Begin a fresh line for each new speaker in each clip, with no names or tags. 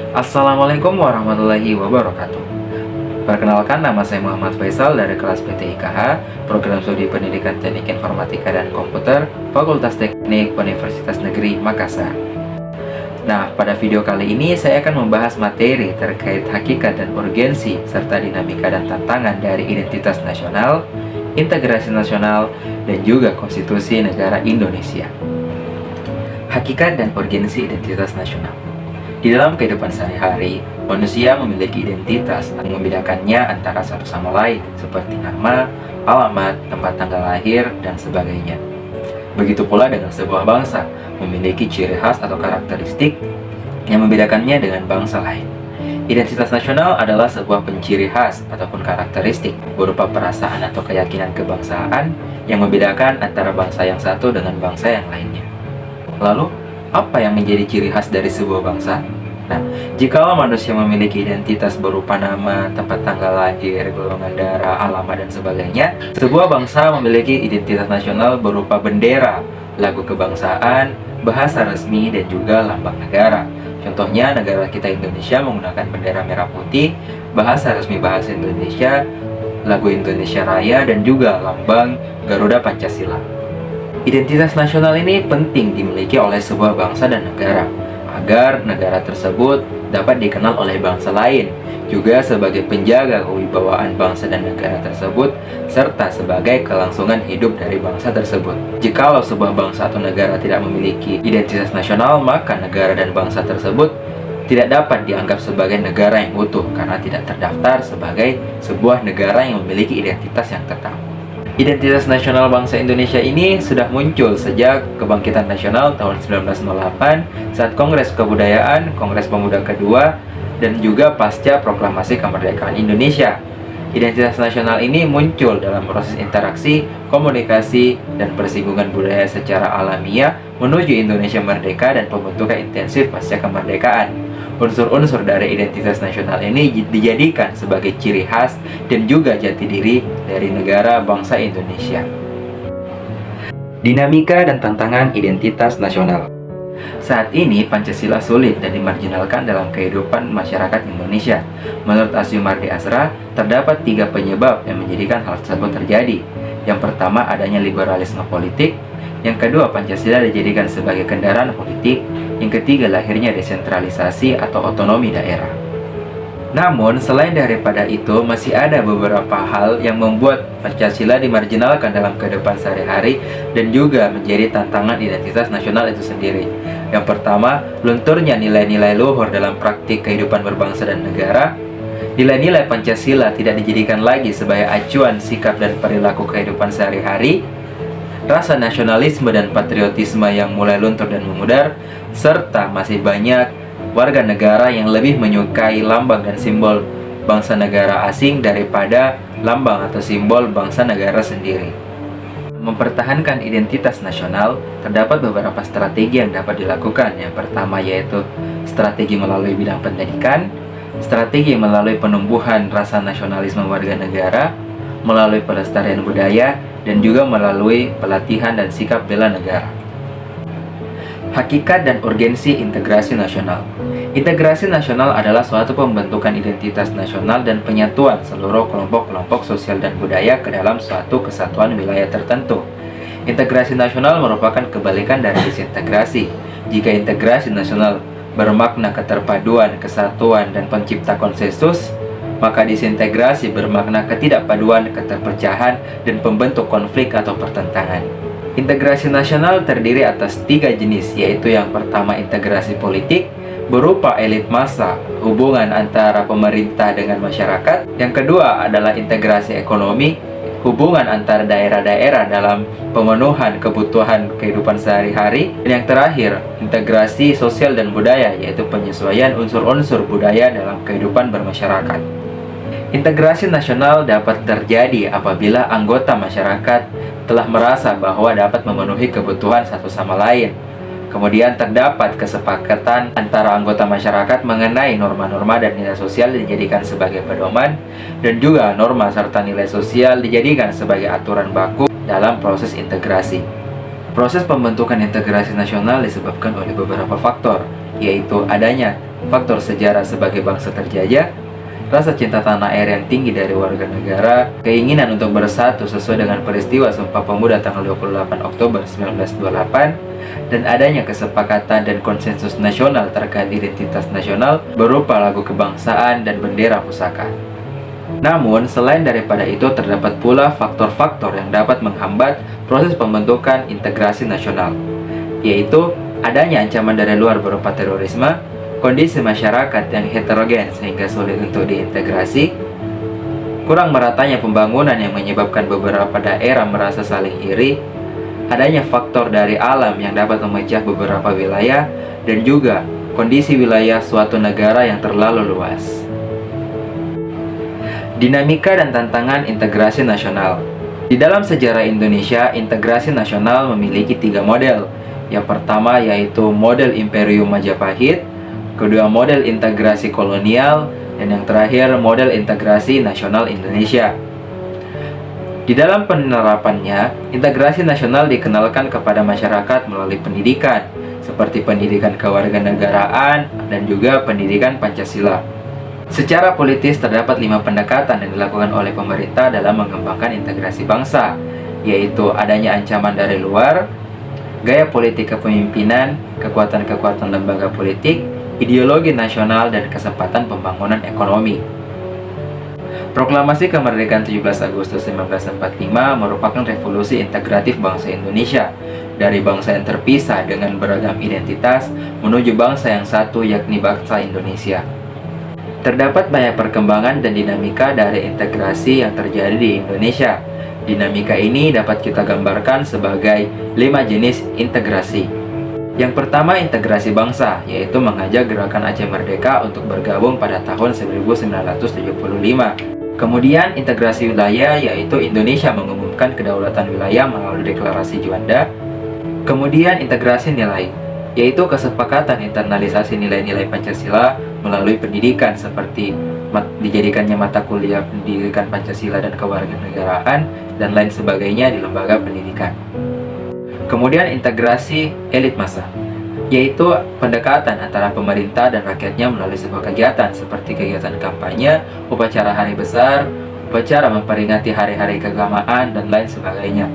Assalamualaikum warahmatullahi wabarakatuh. Perkenalkan, nama saya Muhammad Faisal dari kelas PTIKH, Program Studi Pendidikan Teknik Informatika dan Komputer, Fakultas Teknik Universitas Negeri Makassar. Nah, pada video kali ini saya akan membahas materi terkait hakikat dan urgensi serta dinamika dan tantangan dari identitas nasional, integrasi nasional, dan juga konstitusi negara Indonesia. Hakikat dan urgensi identitas nasional. Di dalam kehidupan sehari-hari, manusia memiliki identitas yang membedakannya antara satu sama lain, seperti nama, alamat, tempat tanggal lahir, dan sebagainya. Begitu pula dengan sebuah bangsa, memiliki ciri khas atau karakteristik yang membedakannya dengan bangsa lain. Identitas nasional adalah sebuah penciri khas ataupun karakteristik berupa perasaan atau keyakinan kebangsaan yang membedakan antara bangsa yang satu dengan bangsa yang lainnya. Lalu, apa yang menjadi ciri khas dari sebuah bangsa? Nah, jikalau manusia memiliki identitas berupa nama, tempat tanggal lahir, golongan darah, alamat, dan sebagainya, sebuah bangsa memiliki identitas nasional berupa bendera, lagu kebangsaan, bahasa resmi, dan juga lambang negara. Contohnya, negara kita Indonesia menggunakan bendera merah putih, bahasa resmi bahasa Indonesia, lagu Indonesia Raya, dan juga lambang Garuda Pancasila. Identitas nasional ini penting dimiliki oleh sebuah bangsa dan negara, agar negara tersebut dapat dikenal oleh bangsa lain, juga sebagai penjaga kewibawaan bangsa dan negara tersebut, serta sebagai kelangsungan hidup dari bangsa tersebut. Jikalau sebuah bangsa atau negara tidak memiliki identitas nasional, maka negara dan bangsa tersebut tidak dapat dianggap sebagai negara yang utuh, karena tidak terdaftar sebagai sebuah negara yang memiliki identitas yang tetap. Identitas nasional bangsa Indonesia ini sudah muncul sejak kebangkitan nasional tahun 1908 saat Kongres Kebudayaan, Kongres Pemuda Kedua, dan juga pasca proklamasi kemerdekaan Indonesia. Identitas nasional ini muncul dalam proses interaksi, komunikasi, dan persinggungan budaya secara alamiah menuju Indonesia merdeka dan pembentukan intensif pasca kemerdekaan. Unsur-unsur dari identitas nasional ini dijadikan sebagai ciri khas dan juga jati diri dari negara bangsa Indonesia. Dinamika dan tantangan identitas nasional. Saat ini Pancasila sulit dan dimarginalkan dalam kehidupan masyarakat Indonesia. Menurut Asyumardi Asra, terdapat 3 penyebab yang menjadikan hal tersebut terjadi. Yang pertama, adanya liberalisme politik. Yang kedua, Pancasila dijadikan sebagai kendaraan politik. Yang ketiga, lahirnya desentralisasi atau otonomi daerah. Namun, selain daripada itu, masih ada beberapa hal yang membuat Pancasila dimarginalkan dalam kehidupan sehari-hari dan juga menjadi tantangan identitas nasional itu sendiri. Yang pertama, lunturnya nilai-nilai luhur dalam praktik kehidupan berbangsa dan negara. Nilai-nilai Pancasila tidak dijadikan lagi sebagai acuan sikap dan perilaku kehidupan sehari-hari. Rasa nasionalisme dan patriotisme yang mulai luntur dan memudar, serta masih banyak warga negara yang lebih menyukai lambang dan simbol bangsa negara asing daripada lambang atau simbol bangsa negara sendiri. Mempertahankan identitas nasional, terdapat beberapa strategi yang dapat dilakukan. Yang pertama yaitu strategi melalui bidang pendidikan, strategi melalui penumbuhan rasa nasionalisme warga negara, melalui pelestarian budaya, dan juga melalui pelatihan dan sikap bela negara. Hakikat dan urgensi integrasi nasional. Integrasi nasional adalah suatu pembentukan identitas nasional dan penyatuan seluruh kelompok-kelompok sosial dan budaya ke dalam suatu kesatuan wilayah tertentu. Integrasi nasional merupakan kebalikan dari disintegrasi. Jika integrasi nasional bermakna keterpaduan, kesatuan, dan pencipta konsensus, maka disintegrasi bermakna ketidakpaduan, keterpecahan, dan pembentuk konflik atau pertentangan. Integrasi nasional terdiri atas 3 jenis, yaitu yang pertama integrasi politik, berupa elit massa, hubungan antara pemerintah dengan masyarakat. Yang kedua adalah integrasi ekonomi, hubungan antara daerah-daerah dalam pemenuhan kebutuhan kehidupan sehari-hari. Dan yang terakhir, integrasi sosial dan budaya, yaitu penyesuaian unsur-unsur budaya dalam kehidupan bermasyarakat. Integrasi nasional dapat terjadi apabila anggota masyarakat telah merasa bahwa dapat memenuhi kebutuhan satu sama lain. Kemudian terdapat kesepakatan antara anggota masyarakat mengenai norma-norma dan nilai sosial dijadikan sebagai pedoman, dan juga norma serta nilai sosial dijadikan sebagai aturan baku dalam proses integrasi. Proses pembentukan integrasi nasional disebabkan oleh beberapa faktor, yaitu adanya faktor sejarah sebagai bangsa terjajah, rasa cinta tanah air yang tinggi dari warga negara, keinginan untuk bersatu sesuai dengan peristiwa Sumpah Pemuda tanggal 28 Oktober 1928, dan adanya kesepakatan dan konsensus nasional terkait identitas nasional berupa lagu kebangsaan dan bendera pusaka. Namun, selain daripada itu terdapat pula faktor-faktor yang dapat menghambat proses pembentukan integrasi nasional, yaitu adanya ancaman dari luar berupa terorisme, kondisi masyarakat yang heterogen sehingga sulit untuk diintegrasi, kurang meratanya pembangunan yang menyebabkan beberapa daerah merasa saling iri, adanya faktor dari alam yang dapat memecah beberapa wilayah, dan juga kondisi wilayah suatu negara yang terlalu luas. Dinamika dan tantangan integrasi nasional. Di dalam sejarah Indonesia, integrasi nasional memiliki 3 model. Yang pertama yaitu model Imperium Majapahit, kedua model integrasi kolonial, dan yang terakhir model integrasi nasional Indonesia. Di dalam penerapannya, integrasi nasional dikenalkan kepada masyarakat melalui pendidikan, seperti pendidikan kewarganegaraan dan juga pendidikan Pancasila. Secara politis terdapat 5 pendekatan yang dilakukan oleh pemerintah dalam mengembangkan integrasi bangsa, yaitu adanya ancaman dari luar, gaya politik kepemimpinan, kekuatan-kekuatan lembaga politik, ideologi nasional, dan kesempatan pembangunan ekonomi. Proklamasi Kemerdekaan 17 Agustus 1945 merupakan revolusi integratif bangsa Indonesia, dari bangsa yang terpisah dengan beragam identitas menuju bangsa yang satu, yakni bangsa Indonesia. Terdapat banyak perkembangan dan dinamika dari integrasi yang terjadi di Indonesia. Dinamika ini dapat kita gambarkan sebagai 5 jenis integrasi. Yang pertama, integrasi bangsa, yaitu mengajak gerakan Aceh Merdeka untuk bergabung pada tahun 1975. Kemudian integrasi wilayah, yaitu Indonesia mengumumkan kedaulatan wilayah melalui Deklarasi Juanda. Kemudian integrasi nilai, yaitu kesepakatan internalisasi nilai-nilai Pancasila melalui pendidikan, seperti dijadikannya mata kuliah pendidikan Pancasila dan kewarganegaraan dan lain sebagainya di lembaga pendidikan. Kemudian integrasi elit massa, yaitu pendekatan antara pemerintah dan rakyatnya melalui sebuah kegiatan seperti kegiatan kampanye, upacara hari besar, upacara memperingati hari-hari keagamaan, dan lain sebagainya.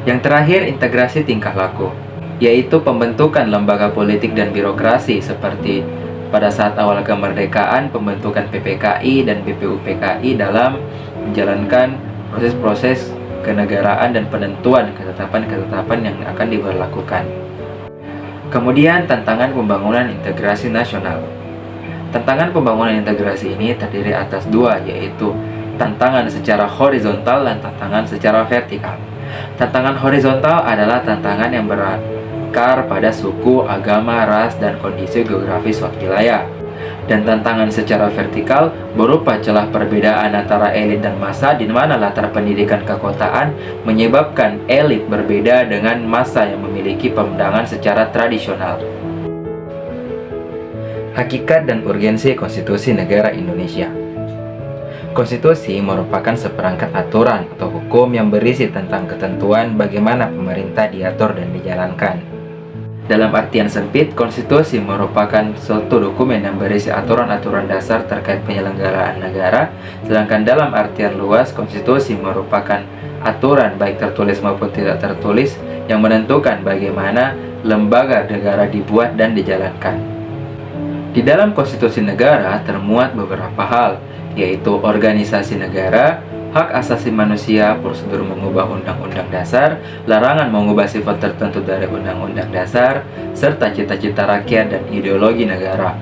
Yang terakhir, integrasi tingkah laku, yaitu pembentukan lembaga politik dan birokrasi seperti pada saat awal kemerdekaan pembentukan PPKI dan BPUPKI dalam menjalankan proses-proses kenegaraan dan penentuan ketetapan-ketetapan yang akan diberlakukan. Kemudian tantangan pembangunan integrasi nasional. Tantangan pembangunan integrasi ini terdiri atas 2, yaitu tantangan secara horizontal dan tantangan secara vertikal. Tantangan horizontal adalah tantangan yang berakar pada suku, agama, ras, dan kondisi geografis suatu wilayah. Dan tantangan secara vertikal berupa celah perbedaan antara elit dan massa, di mana latar pendidikan kekotaan menyebabkan elit berbeda dengan massa yang memiliki pandangan secara tradisional. Hakikat dan urgensi Konstitusi Negara Indonesia. Konstitusi merupakan seperangkat aturan atau hukum yang berisi tentang ketentuan bagaimana pemerintah diatur dan dijalankan. Dalam artian sempit, konstitusi merupakan suatu dokumen yang berisi aturan-aturan dasar terkait penyelenggaraan negara, sedangkan dalam artian luas, konstitusi merupakan aturan baik tertulis maupun tidak tertulis yang menentukan bagaimana lembaga negara dibuat dan dijalankan. Di dalam konstitusi negara termuat beberapa hal, yaitu organisasi negara, hak asasi manusia, prosedur mengubah undang-undang dasar, larangan mengubah sifat tertentu dari undang-undang dasar, serta cita-cita rakyat dan ideologi negara.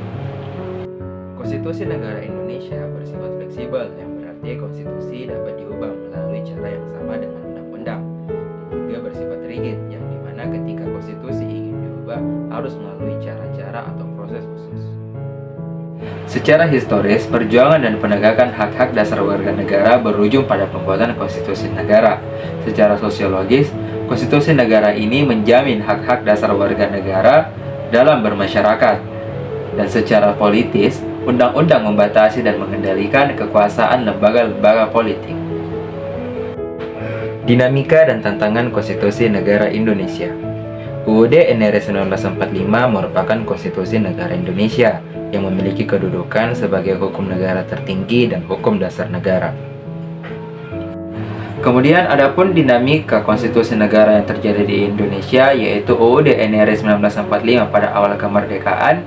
Konstitusi negara Indonesia bersifat fleksibel, yang berarti konstitusi dapat diubah melalui cara yang sama dengan undang-undang. Juga bersifat rigid, yang dimana ketika konstitusi ingin diubah harus melalui cara-cara atau proses khusus. Secara historis, perjuangan dan penegakan hak-hak dasar warga negara berujung pada pembuatan konstitusi negara. Secara sosiologis, konstitusi negara ini menjamin hak-hak dasar warga negara dalam bermasyarakat. Dan secara politis, undang-undang membatasi dan mengendalikan kekuasaan lembaga-lembaga politik. Dinamika dan tantangan Konstitusi Negara Indonesia. UUD NRI 1945 merupakan konstitusi negara Indonesia yang memiliki kedudukan sebagai hukum negara tertinggi dan hukum dasar negara. Kemudian adapun dinamika konstitusi negara yang terjadi di Indonesia, yaitu UUD NRI 1945 pada awal kemerdekaan,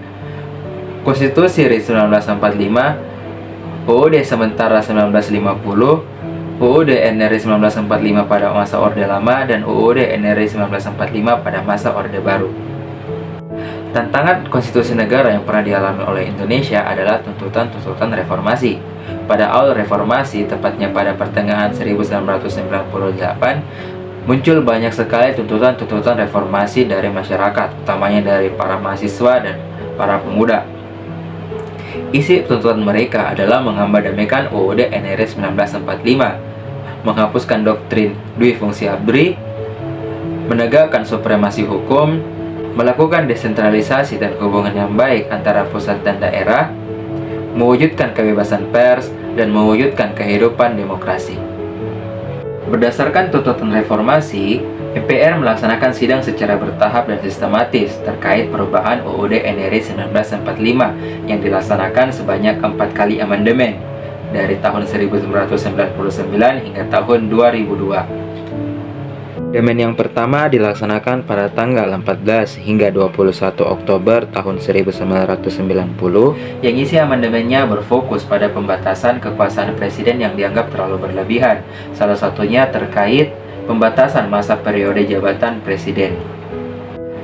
Konstitusi RI 1945, UUD sementara 1950, UUD NRI 1945 pada masa Orde Lama, dan UUD NRI 1945 pada masa Orde Baru. Tantangan konstitusi negara yang pernah dialami oleh Indonesia adalah tuntutan-tuntutan reformasi. Pada awal reformasi, tepatnya pada pertengahan 1998, muncul banyak sekali tuntutan-tuntutan reformasi dari masyarakat, utamanya dari para mahasiswa dan para pemuda. Isi tuntutan mereka adalah mengamandemen UUD NRI 1945, menghapuskan doktrin Dwi Fungsi ABRI, menegakkan supremasi hukum, melakukan desentralisasi dan hubungan yang baik antara pusat dan daerah, mewujudkan kebebasan pers, dan mewujudkan kehidupan demokrasi. Berdasarkan tuntutan reformasi, MPR melaksanakan sidang secara bertahap dan sistematis terkait perubahan UUD NRI 1945 yang dilaksanakan sebanyak 4 kali amandemen dari tahun 1999 hingga tahun 2002. Amandemen yang pertama dilaksanakan pada tanggal 14 hingga 21 Oktober tahun 1990 yang isi amandemennya berfokus pada pembatasan kekuasaan presiden yang dianggap terlalu berlebihan, salah satunya terkait pembatasan masa periode jabatan presiden.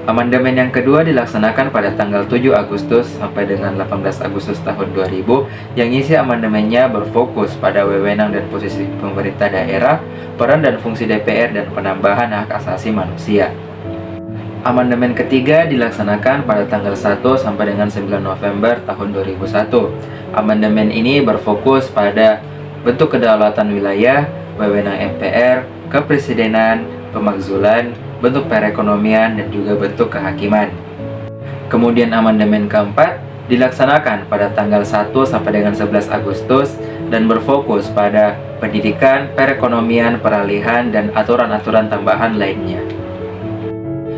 Amandemen yang kedua dilaksanakan pada tanggal 7 Agustus sampai dengan 18 Agustus tahun 2000 yang isi amandemennya berfokus pada wewenang dan posisi pemerintah daerah, peran dan fungsi DPR, dan penambahan hak asasi manusia. Amandemen ketiga dilaksanakan pada tanggal 1 sampai dengan 9 November tahun 2001. Amandemen ini berfokus pada bentuk kedaulatan wilayah, wewenang MPR, kepresidenan, pemakzulan, bentuk perekonomian, dan juga bentuk kehakiman. Kemudian amandemen keempat dilaksanakan pada tanggal 1 sampai dengan 11 Agustus dan berfokus pada pendidikan, perekonomian, peralihan, dan aturan-aturan tambahan lainnya.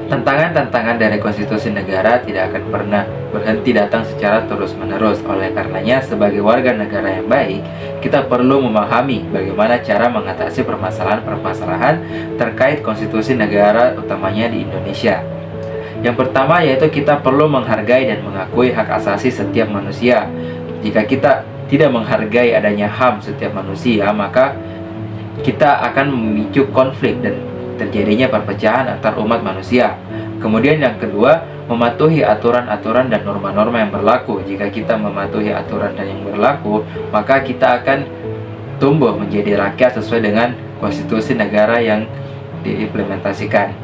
Tantangan-tantangan dari konstitusi negara tidak akan pernah berhenti datang secara terus-menerus. Oleh karenanya, sebagai warga negara yang baik, kita perlu memahami bagaimana cara mengatasi permasalahan-permasalahan terkait konstitusi negara, utamanya di Indonesia. Yang pertama yaitu kita perlu menghargai dan mengakui hak asasi setiap manusia. Jika kita tidak menghargai adanya HAM setiap manusia, maka kita akan memicu konflik dan terjadinya perpecahan antar umat manusia. Kemudian yang kedua, mematuhi aturan-aturan dan norma-norma yang berlaku. Jika kita mematuhi aturan dan yang berlaku, maka kita akan tumbuh menjadi rakyat sesuai dengan konstitusi negara yang diimplementasikan.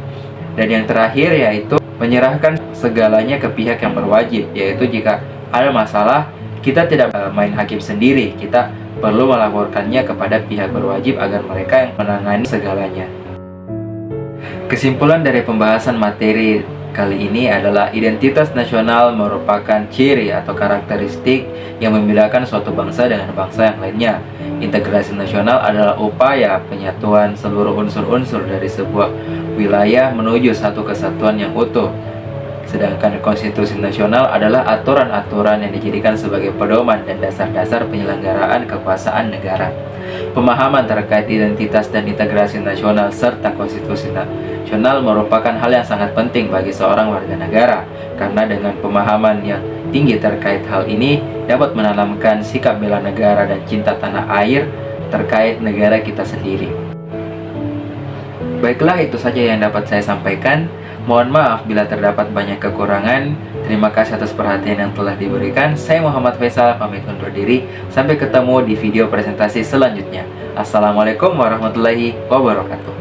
Dan yang terakhir yaitu menyerahkan segalanya ke pihak yang berwajib, yaitu jika ada masalah, kita tidak main hakim sendiri, kita perlu melaporkannya kepada pihak berwajib agar mereka yang menangani segalanya. Kesimpulan dari pembahasan materi kali ini adalah identitas nasional merupakan ciri atau karakteristik yang membedakan suatu bangsa dengan bangsa yang lainnya. Integrasi nasional adalah upaya penyatuan seluruh unsur-unsur dari sebuah wilayah menuju satu kesatuan yang utuh. Sedangkan konstitusi nasional adalah aturan-aturan yang dijadikan sebagai pedoman dan dasar-dasar penyelenggaraan kekuasaan negara. Pemahaman terkait identitas dan integrasi nasional serta konstitusi nasional merupakan hal yang sangat penting bagi seorang warga negara, karena dengan pemahaman yang tinggi terkait hal ini dapat menanamkan sikap bela negara dan cinta tanah air terkait negara kita sendiri. Baiklah, itu saja yang dapat saya sampaikan. Mohon maaf bila terdapat banyak kekurangan. Terima kasih atas perhatian yang telah diberikan. Saya Muhammad Faisal, pamit undur diri. Sampai ketemu di video presentasi selanjutnya. Assalamualaikum warahmatullahi wabarakatuh.